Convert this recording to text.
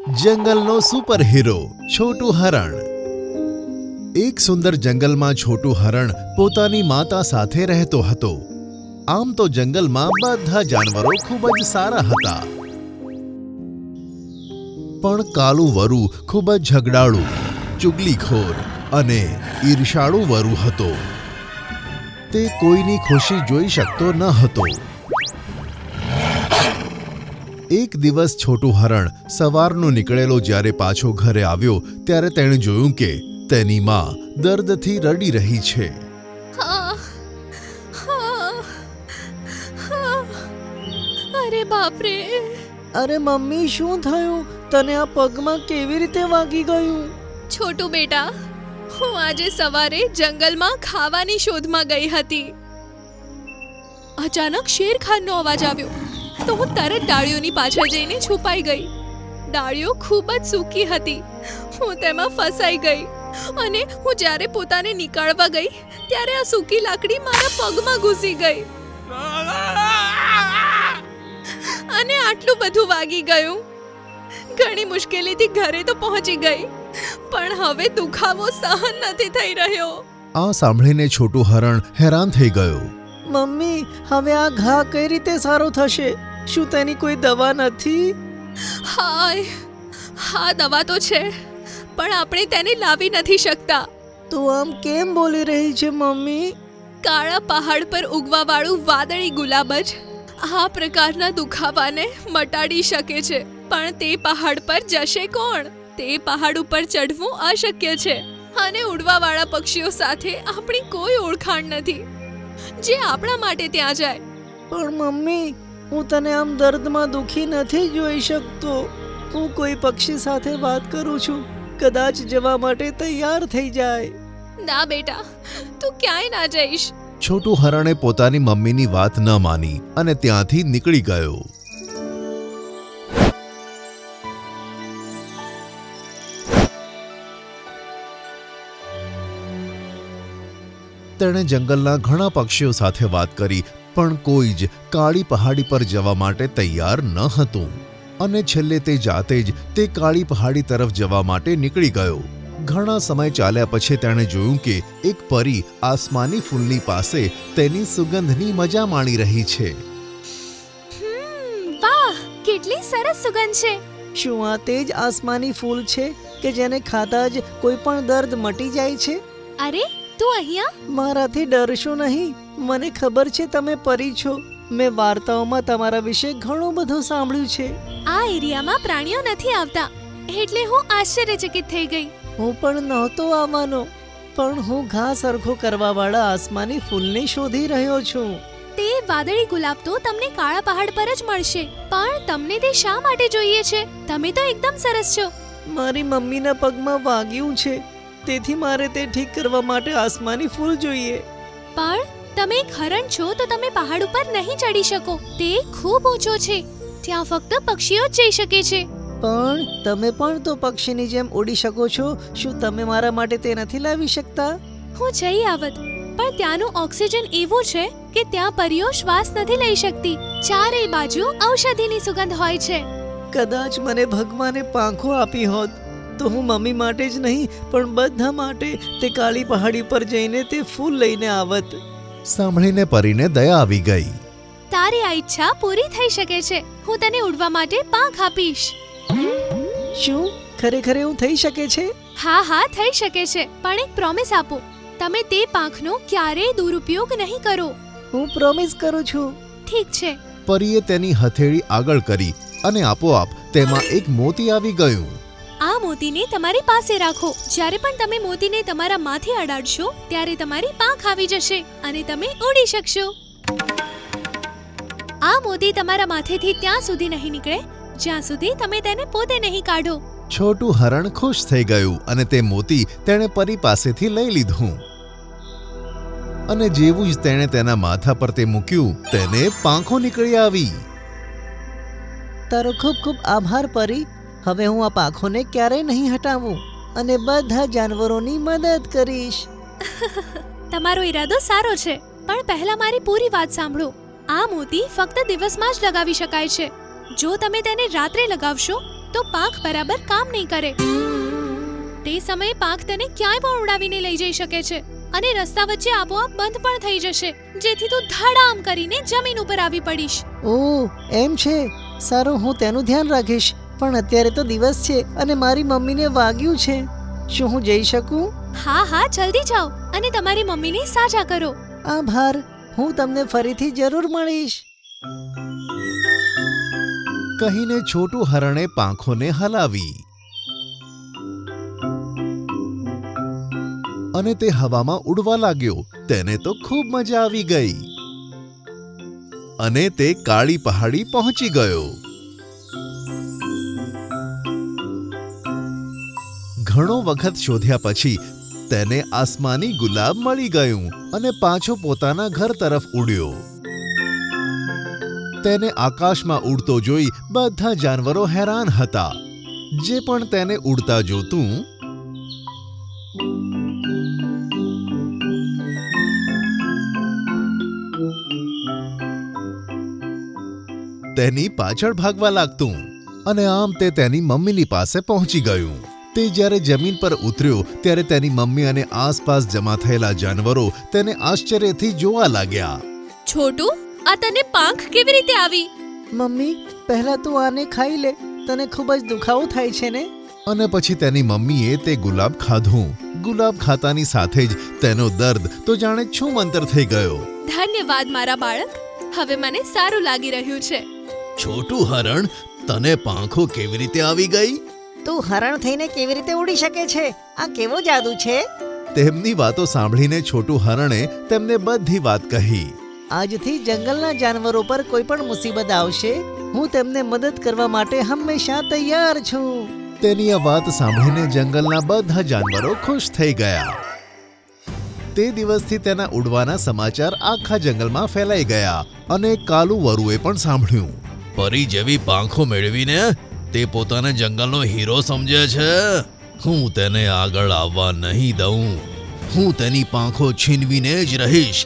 જંગલનો super hero છોટું હરણ. એક સુંદર જંગલમાં છોટું હરણ પોતાની માતા સાથે રહેતો હતો. આમ તો જંગલમાં બધા જાનવરો ખૂબ જ સારા હતા, પણ કાલું વરુ ખૂબ જ ઝઘડાળુ, ચુગલીખોર અને ઈર્ષાળુ વરુ હતો. તે કોઈની ખુશી જોઈ શકતો ન હતો. એક દિવસ છોટું હરણ સવારનો નીકળેલો જ્યારે પાછો ઘરે આવ્યો ત્યારે તેણે જોયું કે તેની માં દર્દથી રડી રહી છે. અરે બાપ રે! અરે મમ્મી, શું થયું? તને આ પગમાં કેવી રીતે વાગી ગયું? છોટું બેટા, હું આજે સવારે જંગલમાં ખાવાની શોધમાં ગઈ હતી. અચાનક શેરખાનનો અવાજ આવ્યો તો હું તરત ડાળીઓની પાછળ જઈને છુપાઈ ગઈ. ડાળીઓ ખૂબ જ સૂકી હતી. હું તેમાં ફસાઈ ગઈ અને હું જ્યારે પોતાને નીકાળવા ગઈ ત્યારે આ સૂકી લાકડી મારા પગમાં ઘૂસી ગઈ અને આટલું બધું વાગી ગયું. ઘણી મુશ્કેલીથી ઘરે તો પહોંચી ગઈ, પણ હવે દુખાવો સહન નથી થઈ રહ્યો. આ સાંભળીને છોટું હરણ હેરાન થઈ ગયો. મમ્મી, હવે આ ઘા કઈ રીતે સારો થશે? શું તેની કોઈ દવા નથી? હાય, હા દવા તો છે, પણ આપણે તેને લાવી નથી શકતા. તું આમ કેમ બોલી રહી છે મમ્મી? કાળા પહાડ પર ઉગવાવાળું વાદળી ગુલાબ જ આ પ્રકારના દુખાવાને મટાડી શકે છે, પણ તે પહાડ પર જશે કોણ? તે પહાડ ઉપર ચઢવું અશક્ય છે અને ઉડવાવાળા પક્ષીઓ સાથે આપણી કોઈ ઓળખાણ નથી જે આપણા માટે ત્યાં જાય. પણ મમ્મી, હું તને આમ દર્દમાં દુખી નથી જોઈ શકતો. હું કોઈ પક્ષી સાથે વાત કરું છું, કદાચ જવા માટે તૈયાર થઈ જાય. ના બેટા, તું ક્યાંય ના જઈશ. છોટું હરણે પોતાની મમ્મીની વાત ન માની અને ત્યાંથી નીકળી ગયો. તેણે જંગલના ઘણા પક્ષીઓ સાથે વાત કરી, પણ કોઈ જ કાળી પહાડી પર જવા માટે તૈયાર ન હતું અને છેલ્લે તે જાતે જ તે કાળી પહાડી તરફ જવા માટે નીકળી ગયો. ઘણા સમય ચાલ્યા પછી તેણે જોયું કે એક પરી આસમાની ફૂલની પાસે તેની સુગંધની મજા માણી રહી છે. વાહ, કેટલી સરસ સુગંધ છે! શું આ તે જ આસમાની ફૂલ છે કે જેને ખાતા જ કોઈ પણ દર્દ મટી જાય છે? અરે, તું અહીંયા? મારાથી ડરશો નહીં. મને ખબર છે તમે પરી છો. મેં વાર્તાઓમાં તમારા વિશે ઘણું બધું સાંભળ્યું છે. આ એરિયામાં પ્રાણીઓ નથી આવતા એટલે હું આશ્ચર્યચકિત થઈ ગઈ. હું પણ નહોતો આવવાનો, પણ હું ઘા સરખો કરવાવાળા આસમાની ફૂલને શોધી રહ્યો છું. તે વાદળી ગુલાબ તો તમને કાળા પહાડ પર જ મળશે, પણ તમને તે શા માટે જોઈએ છે? તમે તો એકદમ સરસ છો. મારી મમ્મીના પગમાં વાગ્યું છે, તેથી મારે તે ઠીક કરવા માટે આસમાની ફૂલ જોઈએ. પણ તમે એક હરણ છો તો તમે પહાડ ઉપર નહીં ચડી શકો. તે ખૂબ ઊંચો છે, ત્યાં ફક્ત પક્ષીઓ જ જઈ શકે છે. પણ તમે પણ તો પક્ષીની જેમ ઉડી શકો છો. શું તમે મારા માટે તે નથી લાવી શકતા? હું જઈ આવત, પણ ત્યાંનું ઓક્સિજન એવું છે કે ત્યાં પરીઓ શ્વાસ નથી લઈ શકતી. ચારેય બાજુ ઔષધિની સુગંધ હોય છે. કદાચ મને ભગવાને પાંખો આપી હોત તો હું મમ્મી માટે જ નહીં પણ બધા માટે તે કાળી પહાડી પર જઈને તે ફૂલ લઈને આવત. સાંભળીને પરીને દયા આવી ગઈ. તારી આ ઈચ્છા પૂરી થઈ શકે છે. હું તને ઉડવા માટે પાંખ આપીશ. શું ખરેખર એવું થઈ શકે છે? હા હા, થઈ શકે છે, પણ એક પ્રોમિસ આપો. તમે તે પાંખનો ક્યારેય દુરુપયોગ નહીં કરો. હું પ્રોમિસ કરું છું. ઠીક છે. પરીએ તેની હથેળી આગળ કરી અને આપોઆપ તેમાં એક મોતી આવી ગયું. આ મોતીને તમારી પાસે રાખો. જ્યારે પણ તમે મોતીને તમારા માથે અડાડશો ત્યારે તમારી પાંખ આવી જશે અને તમે ઉડી શકશો. આ મોતી તમારા માથેથી ત્યાં સુધી નહીં નીકળે જ્યાં સુધી તમે તેને પોતે નહીં કાઢો. છોટું હરણ ખુશ થઈ ગયું અને તે મોતી તેણે પરી પાસેથી લઈ લીધું અને જેવું જ તેણે તેના માથા પર તે મૂક્યું તેને પાંખો નીકળી આવી. તારો ખૂબ ખૂબ આભાર પરી. હવે હું આ પાંખોને ક્યારેય નહીં હટાવું અને બધા જાનવરોની મદદ કરીશ. તમારો ઈરાદો સારો છે, પણ પહેલા મારી પૂરી વાત સાંભળો. આ મોતી ફક્ત દિવસમાં જ લગાવી શકાય છે. જો તમે તેને રાત્રે લગાવશો તો પાંખ બરાબર કામ નહીં કરે. તે સમયે પાંખ તને ક્યાંય પણ ઉડાવીને લઈ જઈ શકે છે અને રસ્તા વચ્ચે આપોઆપ બંધ પણ થઈ જશે, જેથી તું ધડામ કરીને જમીન ઉપર આવી પડીશ. ઓહ, એમ છે. સારું, હું તેનું ધ્યાન રાખીશ. પણ અત્યારે તો દિવસ છે અને મારી મમ્મીને વાગ્યું છે. શું હું જઈ શકું? હા હા, જલ્દી જાઓ અને તમારી મમ્મીને સાજા કરો. આભાર. હું તમને ફરીથી જરૂર મળીશ. કહીને છોટું હરણે પાંખોને હલાવી અને તે હવામાં ઉડવા લાગ્યો. તેને તો ખૂબ મજા આવી ગઈ અને તે કાળી પહાડી પહોંચી ગયો. ઘણો વખત શોધ્યા પછી તેને આસમાની ગુલાબ મળી ગયું અને પાછો પોતાના ઘર તરફ ઉડ્યો. તેને આકાશમાં ઉડતો જોઈ બધા જાનવરો હેરાન હતા. જે પણ તેને ઉડતા જોતું તેની પાછળ ભાગવા લાગતું અને આમ તે તેની મમ્મીની પાસે પહોંચી ગયું. તે જ્યારે જમીન પર ઉતર્યો ત્યારે તેની મમ્મી અને આસપાસ જમા થયેલા જાનવરો તેને આશ્ચર્યથી જોવા લાગ્યા. છોટું, આ તને પાંખ કેવી રીતે આવી? મમ્મી, પહેલા તું આને ખાઈ લે. તને ખૂબ જ દુખાવો થાય છે ને? અને પછી તેની મમ્મીએ તે ગુલાબ ખાધું. ગુલાબ ખાતાની સાથે જ તેનો દર્દ તો જાણે છૂમંતર થઈ ગયો. ધન્યવાદ મારા બાળક, હવે મને સારું લાગી રહ્યું છે. છોટું હરણ, તને પાંખો કેવી રીતે આવી ગઈ? તું હરણ થઈને કેવી રીતે ઉડી શકે છે? આ કેવો જાદુ છે? તેમની વાતો સાંભળીને છોટું હરણે તેમને બધી વાત કહી. આજથી જંગલના જાનવરો પર કોઈ પણ મુસીબત આવશે, હું તેમને મદદ કરવા માટે હંમેશા તૈયાર છું. તેની આ વાત સાંભળીને જંગલના બધા જાનવરો ખુશ થઈ ગયા. તે દિવસથી તેના ઉડવાના સમાચાર આખા જંગલમાં ફેલાઈ ગયા અને કાલુ વરુએ પણ સાંભળ્યું. પરી જેવી પાંખો મેળવીને તે પોતાને જંગલનો હીરો સમજે છે. હું તેને આગળ આવવા નહીં દઉં. હું તેની પાંખો છીનવીને જ રહીશ.